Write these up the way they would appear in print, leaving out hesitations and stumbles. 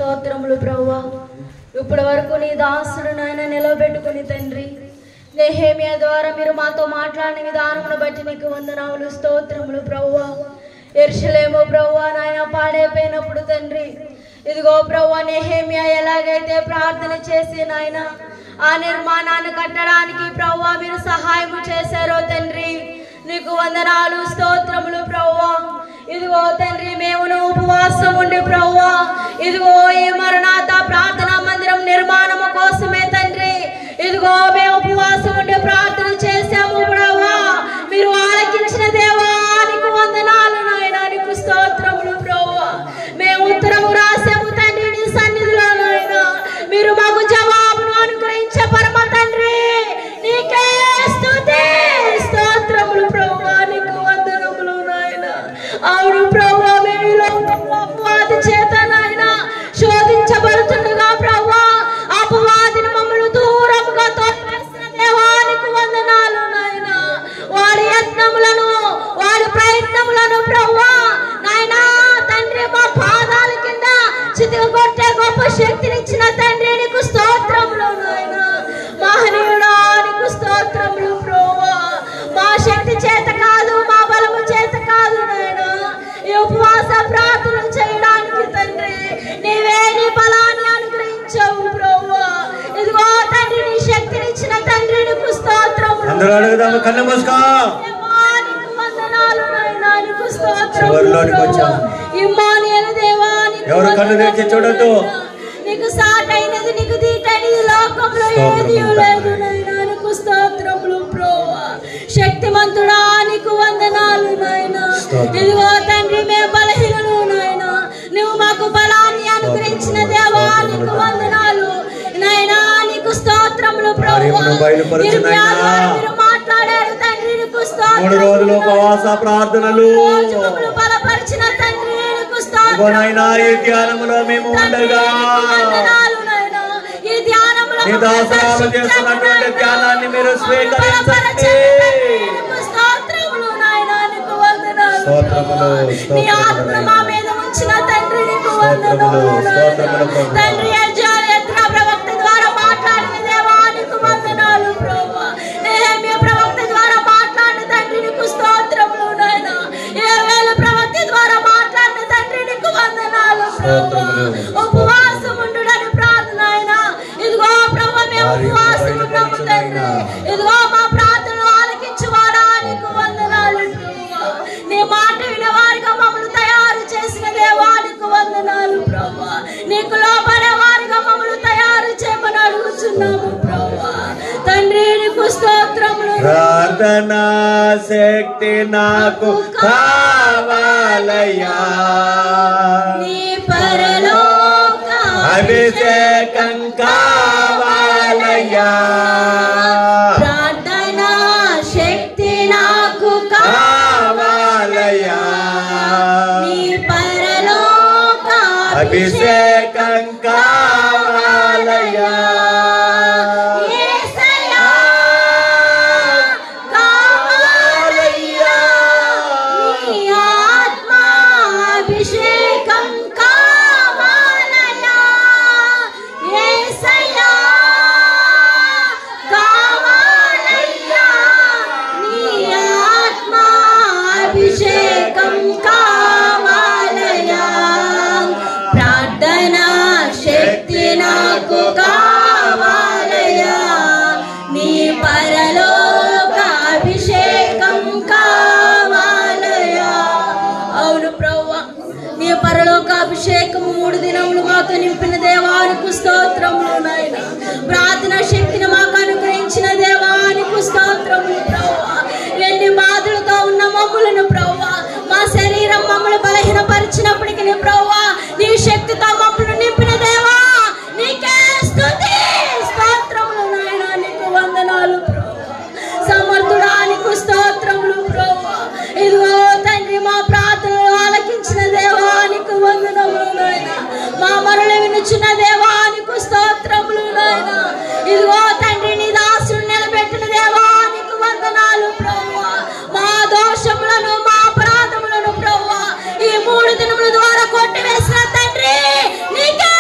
స్తోత్రములు ప్రభువా. ఇప్పటి వరకు నీ దాసుడు నాయన నిలబెట్టుకుని తండ్రి నెహెమ్యా ద్వారా మీరు మాతో మాట్లాడిన విధానమును బట్టి నీకు వందనాలు స్తోత్రములు ప్రభువా. యెరూషలేము ప్రభువా నాయన పాడైపోయినప్పుడు తండ్రి ఇదిగో ప్రభువా నెహెమ్యా ఎలాగైతే ప్రార్థన చేసి నాయన ఆ నిర్మాణాన్ని కట్టడానికి ప్రభువా మీరు సహాయం చేశారో తండ్రి నీకు వందనాలు స్తోత్రములు ప్రభువా. ఇదిగో తండ్రి మేమును ఉపవాసం ఉండి ప్రభువా ఇదిగో ఈ మరణాత ప్రార్థనా మందిరం నిర్మాణము కోసమే తండ్రి ఇదిగో మేము ఉపవాసం ఉండి ప్రార్థన చేశాము ప్రభువా. మీరు ఆలకించిన దేవా నీకు వందనాలు నాయన నీకు స్తోత్రములు ప్రభువా. మేము ఉత్తరము రాసాము తండ్రి నీ సన్నిధిలో నాయన మీరు మాకు జవాబును అనుగ్రహించే పరమ తండ్రి నీకే స్తుతి స్తోత్రములు ప్రభువా నీకు వందనములు నాయన. అవును ప్రభువా మేము ఈ లోకంలో అపవాది చేత నాయన శోధించబడుతుండగా ప్రభువా అపవాదిని మమ్మల్ని దూరంగా తోసివేసిన దేవా నీకు వందనాలు నాయన. వాడి యత్నములను వాడి ప్రయత్నములను ప్రభువా నాయన తండ్రి మా పాదాల కింద చితిగొట్టే గొప్ప శక్తినిచ్చిన తండ్రి నీకు స్తోత్రములు నాయన. మహనీయుడా నీకు స్తోత్రములు ప్రభువా. మా శక్తి చేత కాదు మా బలము చేత కాదు నాయన ఈ ఉపవాస ప్రార్థన చేయడానికి తండ్రి నీవే నీ బలాన్ని అనుగ్రహించావు ప్రభువా. ఇదిగో తండ్రి నీ శక్తినిచ్చిన తండ్రి నీకు స్తోత్రములు. అందరూ అడుగుదాము కళ్ళు మూసుకో. నీకు వందనాలు నాయన నీకు స్తోత్రములు ప్రభువా. ఇమ్మానుయేలు దేవా నీకు ఎవరు కళ్ళు తెరిచి చూడొద్దు. నీకు సాటైనది నీకు దీటైనది లోకంలో ఏదీ లేదు నాయన నీకు స్తోత్రములు ప్రభువా. శక్తిమంతుడా నీకు వందనాలు నాయన. ఇదిగో తండ్రి మేము బలహీనులు నాయన నువ్వు మాకు బలాన్ని అనుగ్రహించిన దేవా నీకు వందనాలు నాయన నీకు స్తోత్రములు ప్రభువా. మీరు మాట్లాడారు తండ్రి నీకు స్తోత్రములు. 3 రోజులు ఉపవాస ప్రార్థనలు బలపరిచిన తండ్రి నీకు ఇదిగో స్తోత్రములు. నాయనా ఈ ధ్యానములో మేము ఉండగా ఈ ధ్యానములో నీ దాసరాలు చేస్తున్నటువంటి ధ్యానాన్ని మీరు స్వీకరించండి. స్తోత్రములు నాయన నీకు వందనాలు. స్తోత్రములు నీ ఆత్మ మా మీద ఉంచిన తండ్రి నీకు వందనాలు తండ్రి. యెజ్రెయేలు ప్రవక్త ద్వారా మాట్లాడిన దేవా నీకు వందనాలు ప్రభువా. నెహెమ్యా ప్రవక్త ద్వారా మాట్లాడిన తండ్రి నీకు స్తోత్రములు నాయన. యోవేలు ప్రవక్త ద్వారా మాట్లాడిన తండ్రి నీకు వందనాలు ప్రభువా. ఉపవాసం ఉండుడని ప్రార్థన ఆయన ఇదిగో ప్రభువా మేము ఉపవాసం ఉన్నాము తండ్రి. ఇదిగో మా ప్రార్థనలు ఆలకించువాడా నీకు వందనాలు ప్రభువా. నీ మాట వినేవారిగా మమ్మల్ని తయారు చేసిన దేవా నీకు వందనాలు ప్రభువా. నీకు లోబడే వారిగా మమ్మల్ని తయారు చేయమని అడుగుచున్నాము ప్రభువా. తండ్రి నీకు స్తోత్రములు. ప్రార్థనా శక్తి నాకు కావాలయ్యా. నీ పరలోక అభిషేకం కావాలయ్యా. ప్రార్థనా శక్తి నాకు కావాలయ్యా. నీ పరలోక అభిషేకం కావాలయ్యా. యేసయ్యా కావాలయ్యా. నీ ఆత్మ అభిషేకం కావాలయ్యా. యేసయ్యా కావాలయ్యా. నీ ఆత్మ అభిషేకం కావాలయ్యా. ప్రార్థనా శక్తి నాకు కావాలయ్యా. నీ పరలోక అభిషేకం కావాలయ్యా. అవును ప్రభువా నీ పరలోక అభిషేకము 3 దినములు మాతో నింపిన దేవానికి స్తోత్రములు నాయన. ప్రార్థన శక్తిని మాకు అనుగ్రహించిన దేవానికి స్తోత్రములు ప్రభువా. ఎన్ని బాధలతో ఉన్న మమ్ములను ప్రభువా మా శరీరం మమ్మల్ని బలహీనపరిచినప్పటికీ ప్రభువా నీ శక్తితో మమ్మల్ని నింపిన దేవా నీకే స్తుతి స్తోత్రములు నాయన నీకు వందనాలు ప్రభువా. సమర్థుడా నీకు స్తోత్రములు ప్రభువా. ఇదిగో తండ్రి మా ప్రార్థనలు ఆలకించిన దేవానికి వందనములు నాయన. మా మరణ వినుచున్న దేవానికి స్తోత్రములు నాయన. ఇదిగో తండ్రి నీ దాసుని నిలబెట్టిన దేవానికి వందనాలు ప్రభువా. మా దోషములను మా అపరాధములను ప్రభువా ఈ 3 దినముల ద్వారా కొట్టివేసిన తండ్రి నీకే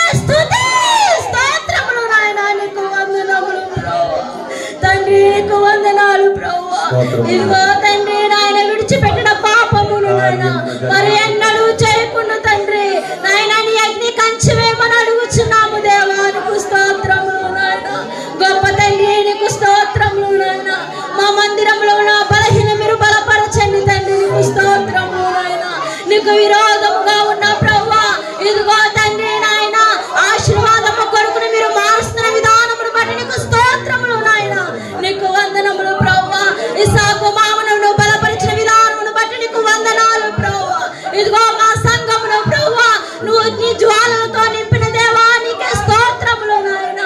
ఇదిగో తండ్రి నాయన విడిచిపెట్టిన పాపములు నాయన మరి ఎన్నడూ చేయకుండా తండ్రి నాయన నీ అగ్ని కంచి వేయమని అడుగుచున్నాము దేవా. నీకు స్తోత్రములు నాయన. గొప్ప తండ్రి నీకు స్తోత్రములు నాయన. మా మందిరంలో ఉన్న బలహీన మీరు బలపరచండి తండ్రి. నీకు స్తోత్రములు నాయన. నీకు విరోధముగా ఉన్న ప్రభువా ఇదిగో తండ్రి నాయన ఆశీర్వాదము కొడుకుని మీరు మారుస్తున్న విధానమును బట్టి నీకు స్తోత్రములు నాయన. నీకు వందనములు ప్రభువా. ఇస్సాకు మామను బలపరిచిన విధానమును బట్టి నీకు వందనాలు ప్రభువా. ఇదిగో మా సంఘమును ప్రభువా నువ్వు నీ జ్వాలలతో నింపిన దేవా నీకే స్తోత్రములు నాయన.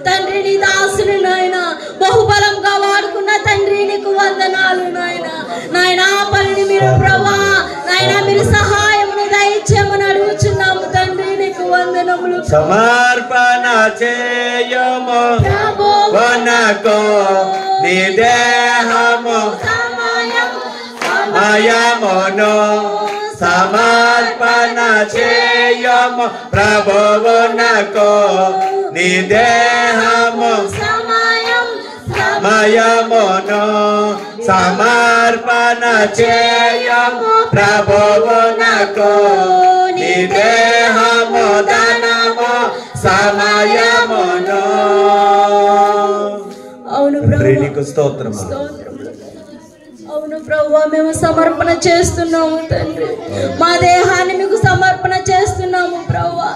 తండ్రి నీ దాసుని నాయన బహుబలంగా వాడుకున్న తండ్రి నీకు వందనాలు నాయన. నాయన ఆ పనిని మీరు ప్రభువా నాయన మీరు సహాయమును దయచేయమని అడుగుచున్నాము తండ్రి. నీకు వందనములు. సమర్పణ చేయము వనకో నీ దేహము సమయమును సమర్పణ చేయము ప్రభువునకు నీ దేహము సమయమును సమర్పణ చేయము ప్రభువునకు నీ దేహము ధనము సమయమును. అవును నీకు స్తోత్రం. అవును ప్రభువా మేము సమర్పణ చేస్తున్నాము తండ్రి. మా దేహాన్ని మీకు సమర్పణ చేస్తున్నాము ప్రభువా.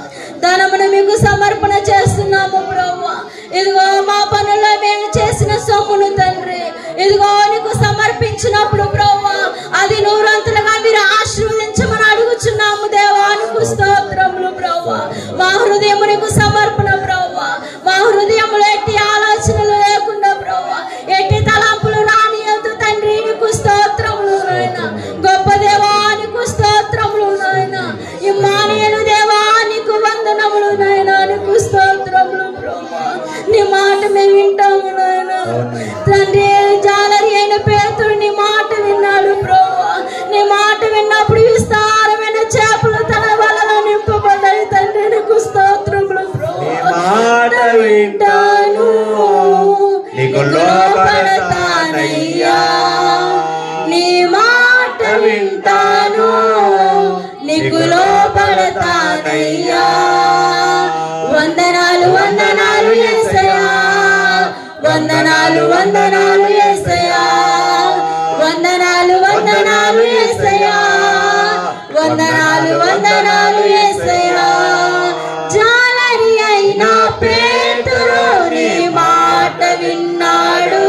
ధనమును మీకు సమర్పణ చేస్తున్నాము ప్రభువా. ఇదిగో మా పనుల్లో మేము చేసిన సొమ్మును తండ్రి ఇదిగో నీకు సమర్పించినప్పుడు ప్రభువా అది నూరంతులుగా మీరు ఆశీర్వదించమని అడుగుచున్నాము దేవా. నీకు స్తోత్రములు ప్రభువా. మా హృదయము నీకు సమర్పణ ప్రభువా. మా హృదయములో ఎట్టి ఆలోచనలు లేకుండా ప్రభువా ఎట్టి తలంపులు రానియొద్దు తండ్రి. నీకు స్తోత్రములు నాయన. గొప్ప దేవా నీకు స్తోత్రములు నాయన. ఇమ్మానుయేలు దేవా నీకు వందనములు నాయన. నీకు స్తోత్రములు ప్రభువా. నీ మాట మేము వింటాము నాయన. తండ్రి జాలరి అయిన పేతుడు నీ మాట విన్నాడు ప్రభువా. నీ మాట విన్నప్పుడు విస్తారమైన చేపలు తన వలలో నింపబడ్డాయి తండ్రి. నీకు స్తోత్రములు ప్రభువా. వింటాను నీకు లోబడతానయ్యా. నీ మాట వింటాను నీకు లోబడతానయ్యా. వందనాలు వందనాలు యేసయ్యా. వందనాలు వందనాలు యేసయ్యా. వందనాలు వందనాలు యేసయ్యా. వందనాలు వందనాలు యేసయ్యా. జాలరి అయిన పేతురు నీ మాట విన్నాడు.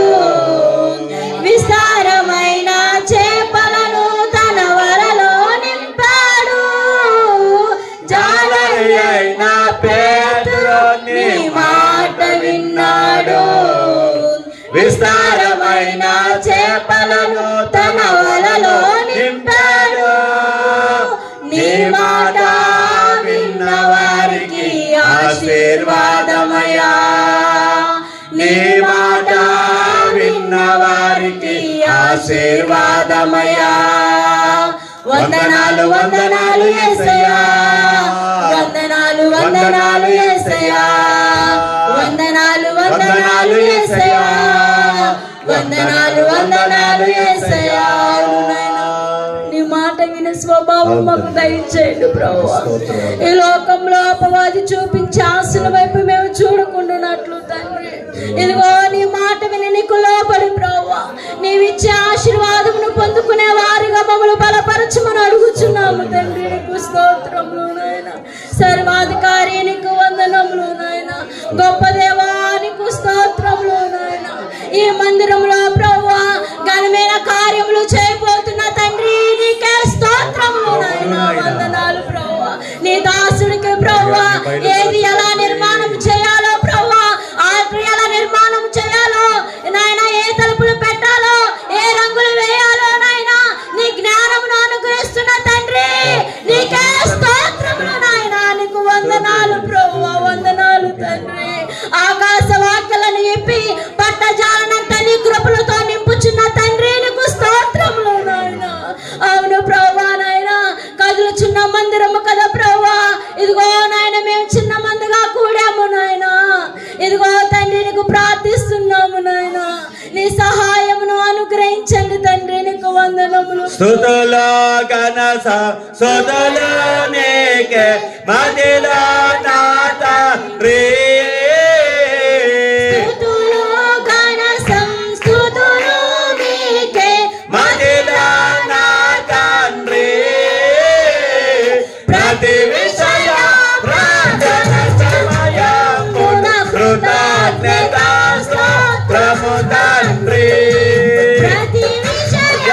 విస్తారమైన చేపలను తన వలలో నింపాడు. జాలరి అయిన పేతురు నీ మాట విన్నాడు. విస్తారమైన చేపలను తన వలలో నింపాడు. నీ మాట విన్న వారికి ఆశీర్వాదమయ్యా. నీ మాట విన్న వారికి ఆశీర్వాదమయ్యా. వందనాలు వందనాలు యేసయ్యా. వందనాలు వందనాలు యేసయ్యా. వందనాలు వందనాలు యేసయ్యా. వందనాలు వందనాలు యేసయ్యా. నీ మాట వినే స్వభావం మాకు దయచేయండి ప్రభువా. ఈ లోకంలో అపవాది చూపించే ఆశల వైపు మేము చూడకుండానట్లు తండ్రి ఇదిగో నీ మాట విని నీకు లోబడి ప్రభువా నీవిచ్చే ఆశీర్వాదమును పొందుకునే వారిగా మమ్మల్ని బలపరచమని అడుగుచున్నాము తండ్రి. నీకు స్తోత్రములు నాయన. సర్వాధికారి నీకు వందనములు నాయన. గొప్ప దేవా నీకు స్తోత్రములు నాయన. ఈ మందిరంలో ప్రభువా ఘనమైన కార్యములు చేయబోతున్న తండ్రి నీకే స్తోత్రములు నాయన. వందనాలు ప్రభువా. నీ దాసుడికి ప్రభువా ఏది ఎలా నిర్మాణం చేయాలో ప్రభువా ఎలా నిర్మాణం చేయాలో నాయన ఏ తలుపులు పెట్టాలో ఏ రంగులు వేయాలో నాయన నీ జ్ఞానమును అనుగ్రహిస్తున్న తండ్రి నీకే స్తోత్రములు నాయన. నీకు వందనాలు ప్రభువా. వందనాలు తండ్రి. ఆకాశ వాక్యాలను ఇప్పి పట్టజాలనంత నీ కృపలతో నింపుచున్న తండ్రి నీకు స్తోత్రములు నాయన. అవును ప్రభువా నాయన కదులుచున్న మందిరము కదా ప్రభువా. ఇదిగో నాయన మేము చిన్న మందిగా స్తుతులు ఘనత స్తుతులు నీకే మదిలో నా తండ్రి ప్రతి విషయ ప్రార్థన సమయమున కృతజ్ఞతాస్తుతులు తండ్రి ప్రతి విషయ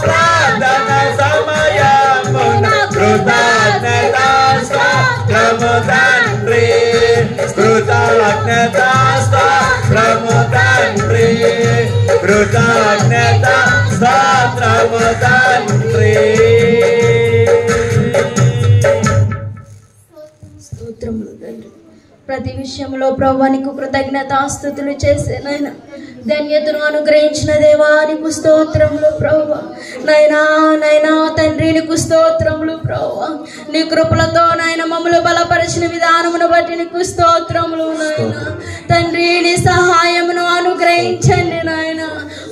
ప్రార్థన సమయమున కృతజ్ఞతాస్తుతులు తండ్రి కృతజ్ఞతాస్తుతులు తండ్రి కృతజ్ఞతాస్తుతులు తండ్రి ప్రతి విషయంలో ప్రభువానికి కృతజ్ఞతాస్తుతులు చేసే నాయన ధన్యతను అనుగ్రహించిన దేవానికి స్తోత్రములు ప్రభువా. నైనా నైనా తండ్రి నీకు స్తోత్రములు ప్రభువా. నీ కృపలతో నాయన మమ్మల్ని బలపరిచిన విధానమును బట్టి నీకు స్తోత్రములు నాయన తండ్రి. నీ సహాయమును అనుగ్రహించండి నాయన.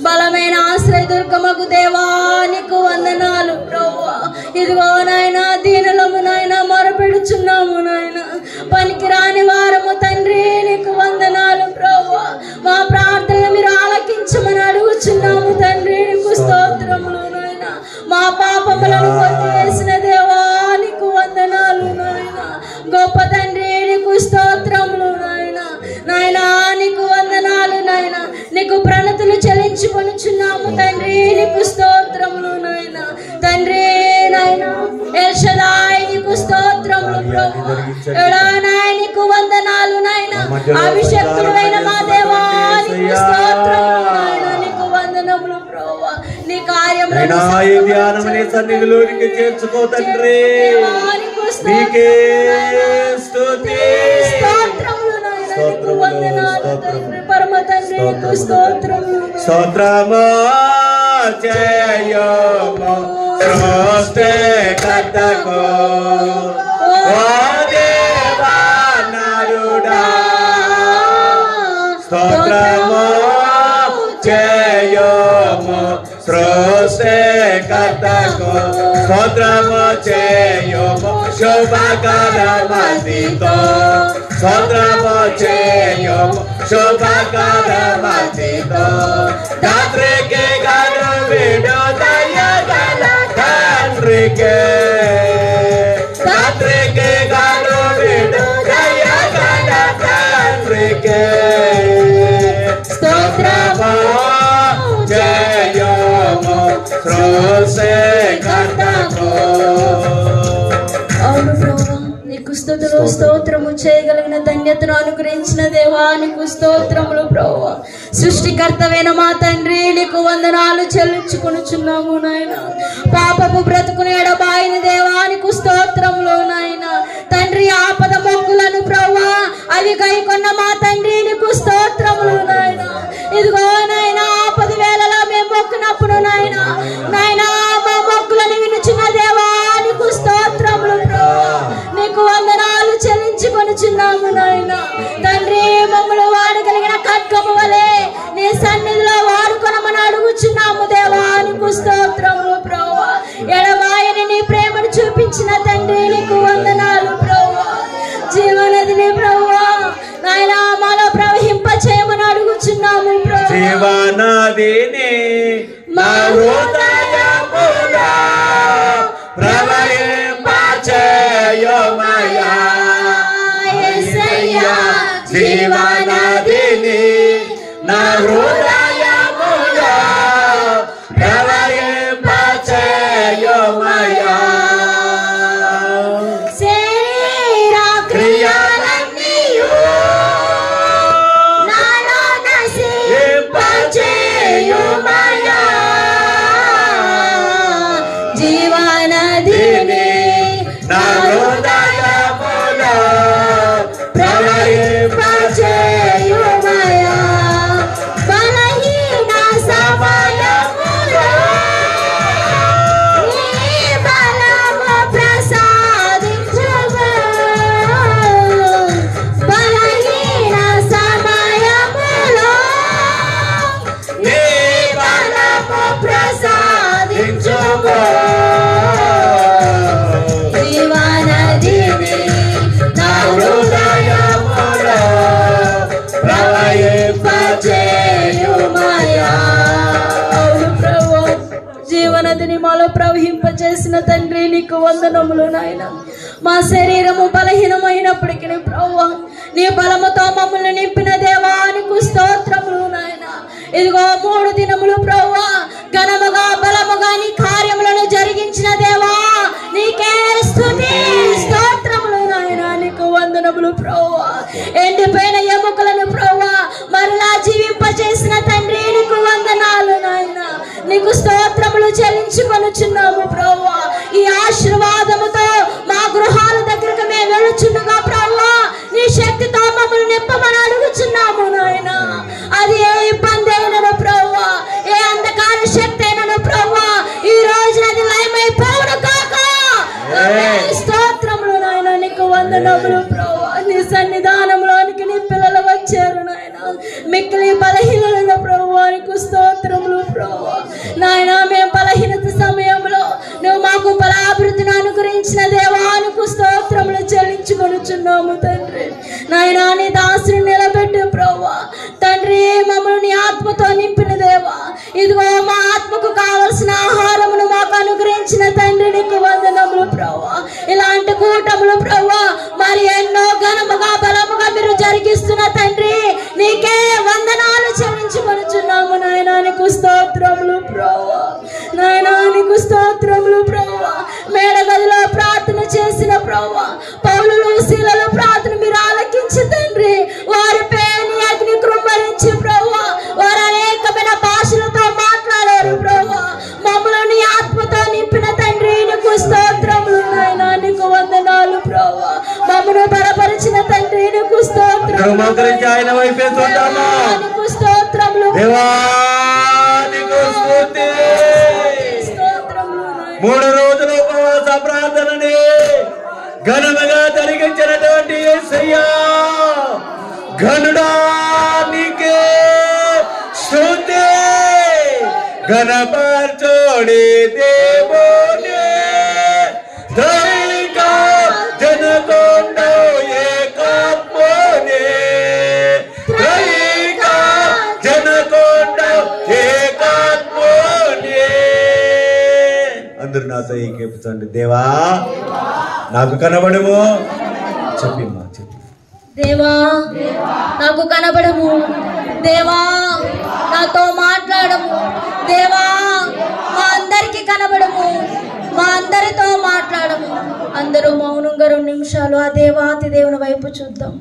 బలమైన ఆశ్రయదుర్గమకు దేవానికి వందనాలు ప్రభువా. ఇదిగో నాయన దీనులము నాయన మొరపెడుచున్నాము నాయన. పనికిరాని వారము తండ్రి నీకు వందనాలు ప్రభువా. మా ప్రార్థనలు మీరు ఆలకించమని అడుగుచున్నాము తండ్రి నీకు స్తోత్రములు నాయన. మా పాపములను కొట్టివేసిన దేవానికి వందనాలు నాయన. గొప్ప తండ్రి నీకు స్తోత్రములు నాయన. నాయనా నీకు వందనాలు నాయన. నీకు ప్రణతులు చెల్లించుకొనుచున్నాము తండ్రి నీకు స్తోత్రములు నాయన. తండ్రి నాయన ఎల్ షదాయి నీకు స్తోత్రములు ప్రభువా. ఎడానాయ నీకు వందనాలు నాయన. అభిషేకుడైన మా దేవా నీకు స్తోత్రములు నాయన. నీకు వందనములు ప్రభువా. నీ కార్యములను ధ్యానమనే సన్నిధిలోనికి చేర్చుకో తండ్రి. నీకే స్తుతి స్తోత్రములు నాయన. నీకు వందనాలు తండ్రి పరమ తండ్రి నీకు స్తోత్రములు. స్తోత్రము చేయము సృష్టికర్తకు ఓ దేవా నరుడా. స్తోత్రము చేయము సృష్టికర్తకు స్తోత్రము చేయము శుభకరమతితో స్తోత్రము చేయము శుభకరమతితో తండ్రికి గను విడుదయగల తండ్రికి తండ్రికి గను విడుదయగల తండ్రికి స్తోత్రము చేయము సృష్టికర్తకు. అవును ప్రభువా. నీకు స్తుతులు స్తోత్రము చేయగలిగిన ధన్యతను అనుగ్రహించిన దేవానికి స్తోత్రములు ప్రభువా. సృష్టికర్తవైన మా తండ్రి నీకు వందనాలు చెల్లించుకొనుచున్నాము నాయన. పాపపు బ్రతుకుని ఎడబాయిన దేవానికి స్తోత్రములు నాయన. తండ్రి ఆపద మొక్కులను ప్రభువా అవి గైకొన్న మా తండ్రి నీకు స్తోత్రములు నాయన. ఇదిగో నాయన ఆపద వేళలా మేము మొక్కినప్పుడు నాయన నాయన మా మొక్కులను వినుచున్న దేవానికి స్తోత్రములు ప్రభువా. నీకు వందనాలు చెల్లించుకొనుచున్నాము నాయన. తండ్రి మమ్మల్ని వాడగలిగిన ఖడ్గము వలె నీ సన్నిధిలో వాడుకొనమని అడుగుచున్నాము దేవానికి స్తోత్రములు ప్రభువా. ఎడబాయని నీ ప్రేమను చూపించిన తండ్రి నీకు వందనాలు ప్రభువా. జీవనదిని ప్రభువా నాయన మాలో ప్రవహింప చేయమని అడుగుచున్నాము ప్రభువా. జీవనదిని మా హృదయములో ప్రవహింప చేయమయ్యా యేసయ్యా. జీవనదిని నా హృదయములో ప్రవహింప చేయమయ్యా. శరీర క్రియలన్నీయు నాలో నశింప చేయుమయ్యా. జీవనదిని నా హృదయములో ప్రవహింప చేయ ప్రవహింపచేసిన తండ్రి నీకు వందనములు నాయన. మా శరీరము బలహీనమైనప్పటికీ ప్రభువా నీ బలముతో మమ్మల్ని నింపిన దేవా నీకు స్తోత్రములు నాయన. ఇదిగో 3 దినములు ప్రభువా ఘనముగా బలముగా నీ కార్యములను జరిగించిన దేవా నీకే స్తుతి స్తోత్రములు నాయన. నీకు వందనములు ప్రభువా. ఎండిపోయిన ఎముకలను ప్రభువా మరలా జీవింపచేసిన తండ్రి నీకు వందనాలు నాయన. నీకు స్తోత్రములు చెల్లించుకొనుచున్నాము ప్రభువా. ఈ ఆశీర్వాదముతో మా గృహాల దగ్గరకు మేము వెళుచుండగా ప్రభువా నీ శక్తితో మమ్మల్ని నింపమని అడుగుచున్నాము నాయన. అది ఏ ఇబ్బంది అయినను ప్రభువా, ఏ అంధకార శక్తి అయినను ప్రభువా ఈ రోజున అది లయమైపోవును కాక. స్తోత్రములు నాయన. నీకు వందనములు ప్రభువా. నీ సన్నిధానంలోనికి నీ పిల్లలు వచ్చారు నాయన. మిక్కిలి బలహీనమైన ప్రభువా నీకు స్తోత్రములు ప్రభువా. నాయన మేము బలహీనత సమయంలో నువ్వు మాకు బలాభివృద్ధిని అనుగ్రహించిన దేవానికి స్తోత్రములు చెల్లించుకొనుచున్నాము తండ్రి. నాయన నీ దాసుని నిలబెట్టు ప్రభువా తండ్రి. మమ్మల్ని నీ ఆత్మతో నింపిన దేవా ఇదిగో మా ఆత్మకు కావలసిన ఆహారమును మాకు అనుగ్రహించిన తండ్రి నీకు వందనములు ప్రభువా. ఇలాంటి కూటములు ప్రభువా మరి ఎన్నో ఘనముగా బలముగా మీరు జరిగిస్తున్న తండ్రి నీకే వందనాలు చెల్లించుకొనుచున్నాము నాయన. నీకు స్తోత్రములు ప్రభువా. నాయన నీకు స్తోత్రములు ప్రభువా. మేడగదిలో ప్రార్థన చేసిన ప్రభువా పౌలులు శీలల ప్రార్థన మీరు ఆలకించి తండ్రి వారిపై నీ అగ్ని కృంభరించి ప్రభువా వారు అనేకమైన భాషలతో మాట్లాడారు ప్రభువా. మమ్మల్ని నీ ఆత్మతో నింపిన తండ్రి నీకు స్తోత్రములు నాయన. నీకు వందనాలు ప్రభువా. మమ్మను బలపరిచిన తండ్రి నీకు స్తోత్రములు. ఆయన వైపే చూద్దామా. నీకు స్తోత్రములు దేవా నీకు స్తుతి. 3 రోజుల ఉపవాస ప్రార్థనని ఘనముగా జరిగించినటువంటి యేసయ్యా ఘనుడా నీకే స్తుతి. ఘనపరచోడి దేవుడే దైక జనకొండ ఏకాత్మనే దైక జనకొండ ఏకాత్మనే. అందరూ నాతో ఏకీపుతండి. దేవా నాకు కనబడము. చెప్పిమ్మా చెప్పి. దేవా నాకు కనబడము. దేవా నాతో మాట్లాడము. దేవా మా అందరికి కనబడము. మా అందరితో మాట్లాడము. అందరూ మౌనంగా 2 నిమిషాలు ఆ దేవాతి దేవుని వైపు చూద్దాం.